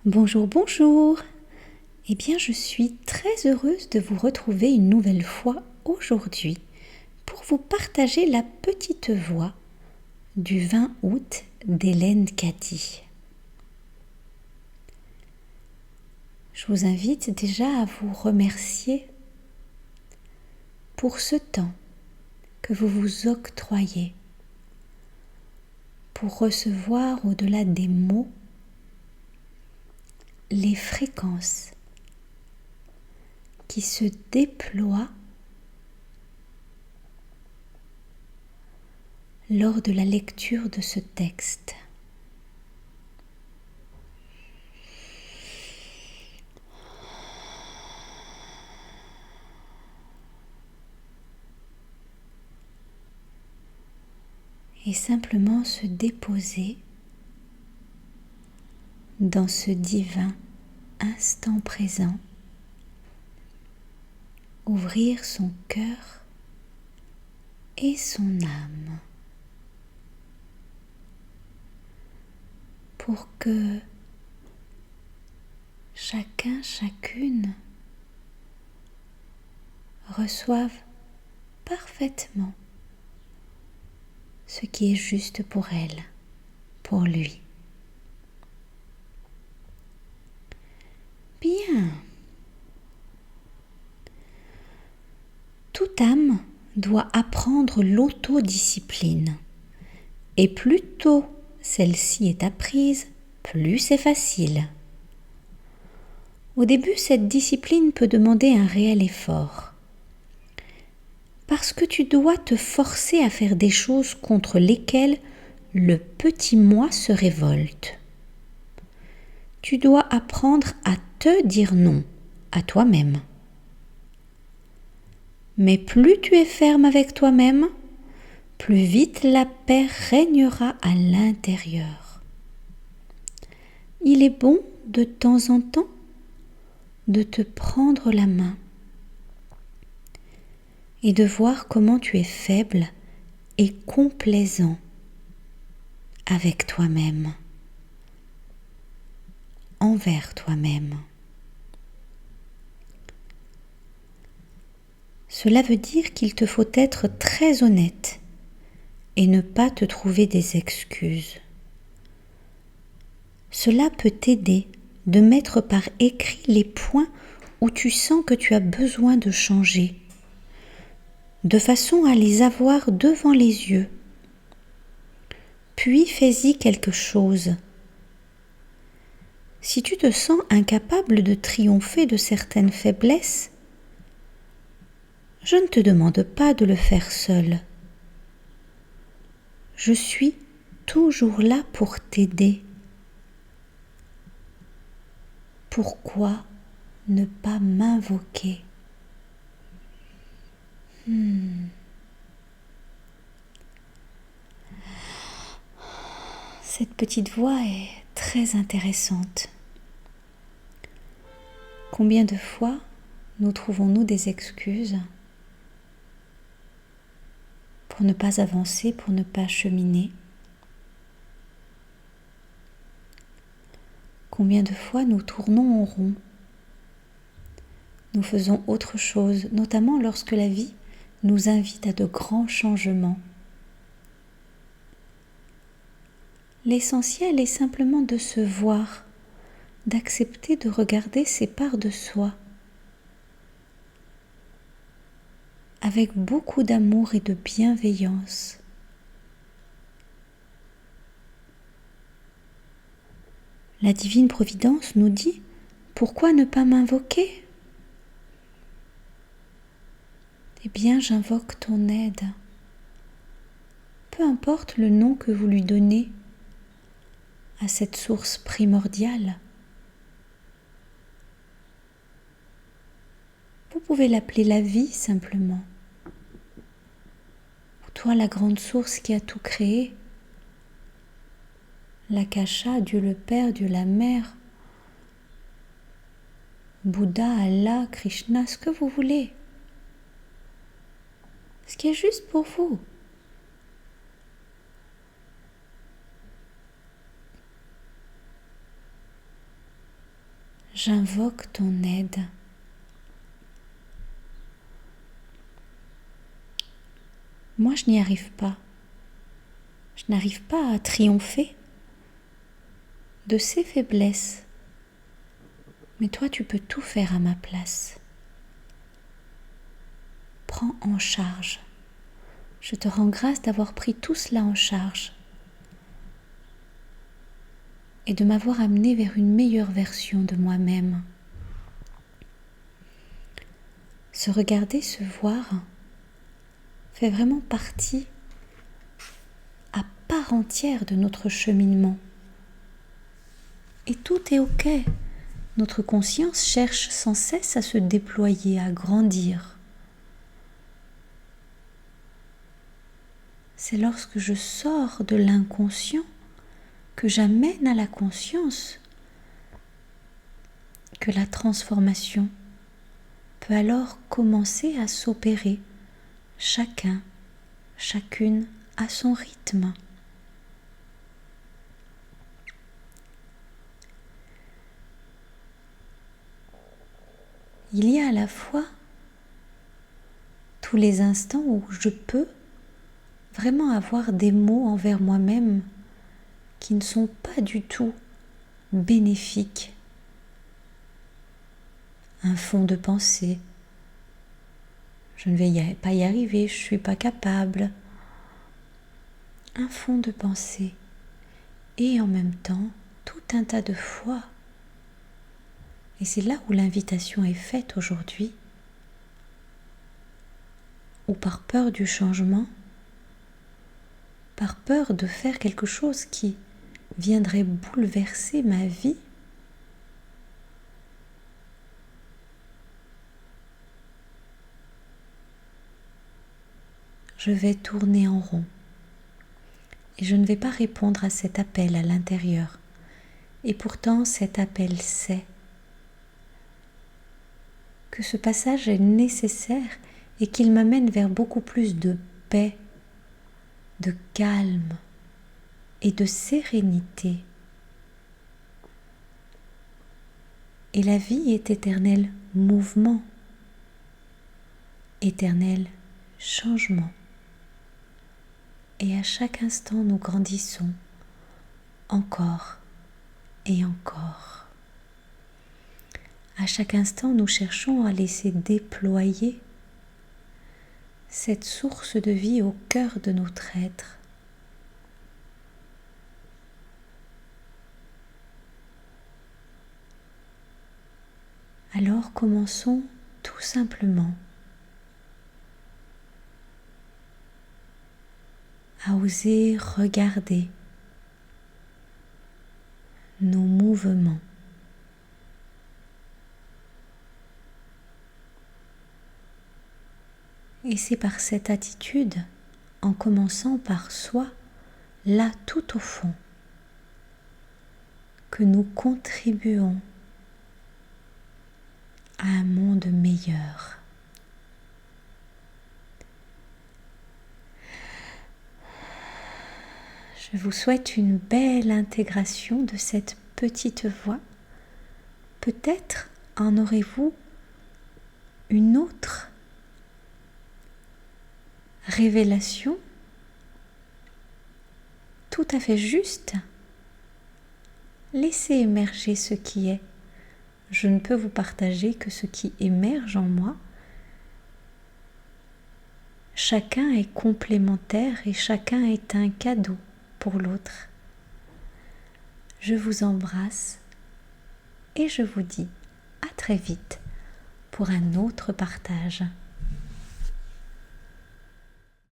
Bonjour, bonjour. Eh bien, je suis très heureuse de vous retrouver une nouvelle fois aujourd'hui pour vous partager la petite voix du 20 août d'Hélène Caddy. Je vous invite déjà à vous remercier pour ce temps que vous vous octroyez pour recevoir au-delà des mots les fréquences qui se déploient lors de la lecture de ce texte. Et simplement se déposer dans ce divin instant présent, ouvrir son cœur et son âme pour que chacune reçoive parfaitement ce qui est juste pour elle, pour lui. Bien. Toute âme doit apprendre l'autodiscipline. Et plus tôt celle-ci est apprise, plus c'est facile. Au début, cette discipline peut demander un réel effort. Parce que tu dois te forcer à faire des choses contre lesquelles le petit moi se révolte. Tu dois apprendre à te dire non à toi-même. Mais plus tu es ferme avec toi-même, plus vite la paix régnera à l'intérieur. Il est bon de temps en temps de te prendre la main et de voir comment tu es faible et complaisant avec toi-même, envers toi-même. Cela veut dire qu'il te faut être très honnête et ne pas te trouver des excuses. Cela peut t'aider de mettre par écrit les points où tu sens que tu as besoin de changer, de façon à les avoir devant les yeux. Puis fais-y quelque chose. Si tu te sens incapable de triompher de certaines faiblesses, je ne te demande pas de le faire seul. Je suis toujours là pour t'aider. Pourquoi ne pas m'invoquer ? Cette petite voix est très intéressante. Combien de fois nous trouvons-nous des excuses pour ne pas avancer, pour ne pas cheminer ? Combien de fois nous tournons en rond ? Nous faisons autre chose, notamment lorsque la vie nous invite à de grands changements. L'essentiel est simplement de se voir, d'accepter de regarder ces parts de soi avec beaucoup d'amour et de bienveillance. La divine providence nous dit « Pourquoi ne pas m'invoquer ?» Eh bien, j'invoque ton aide. Peu importe le nom que vous lui donnez à cette source primordiale. Vous pouvez l'appeler la vie simplement. Ou toi, la grande source qui a tout créé. L'Akasha, Dieu le Père, Dieu la Mère, Bouddha, Allah, Krishna, ce que vous voulez. Ce qui est juste pour vous. J'invoque ton aide. Moi, je n'y arrive pas. Je n'arrive pas à triompher de ces faiblesses. Mais toi, tu peux tout faire à ma place. Prends en charge. Je te rends grâce d'avoir pris tout cela en charge et de m'avoir amené vers une meilleure version de moi-même. Se regarder, se voir, fait vraiment partie à part entière de notre cheminement. Et tout est ok. Notre conscience cherche sans cesse à se déployer, à grandir. C'est lorsque je sors de l'inconscient que j'amène à la conscience que la transformation peut alors commencer à s'opérer, chacun, chacune à son rythme. Il y a à la fois tous les instants où je peux vraiment avoir des mots envers moi-même qui ne sont pas du tout bénéfiques. Un fond de pensée. Je ne vais pas y arriver, je ne suis pas capable. Un fond de pensée. Et en même temps, tout un tas de foi. Et c'est là où l'invitation est faite aujourd'hui. Ou par peur du changement, par peur de faire quelque chose qui viendrait bouleverser ma vie, je vais tourner en rond. Et je ne vais pas répondre à cet appel à l'intérieur. Et pourtant, cet appel sait que ce passage est nécessaire et qu'il m'amène vers beaucoup plus de paix, de calme et de sérénité. Et la vie est éternel mouvement, éternel changement. Et à chaque instant, nous grandissons encore et encore. À chaque instant, nous cherchons à laisser déployer cette source de vie au cœur de notre être. Alors commençons tout simplement à oser regarder nos mouvements. Et c'est par cette attitude, en commençant par soi, là tout au fond, que nous contribuons à un monde meilleur. Je vous souhaite une belle intégration de cette petite voix. Peut-être en aurez-vous une autre révélation tout à fait juste. Laissez émerger ce qui est. Je ne peux vous partager que ce qui émerge en moi. Chacun est complémentaire et chacun est un cadeau pour l'autre. Je vous embrasse et je vous dis à très vite pour un autre partage.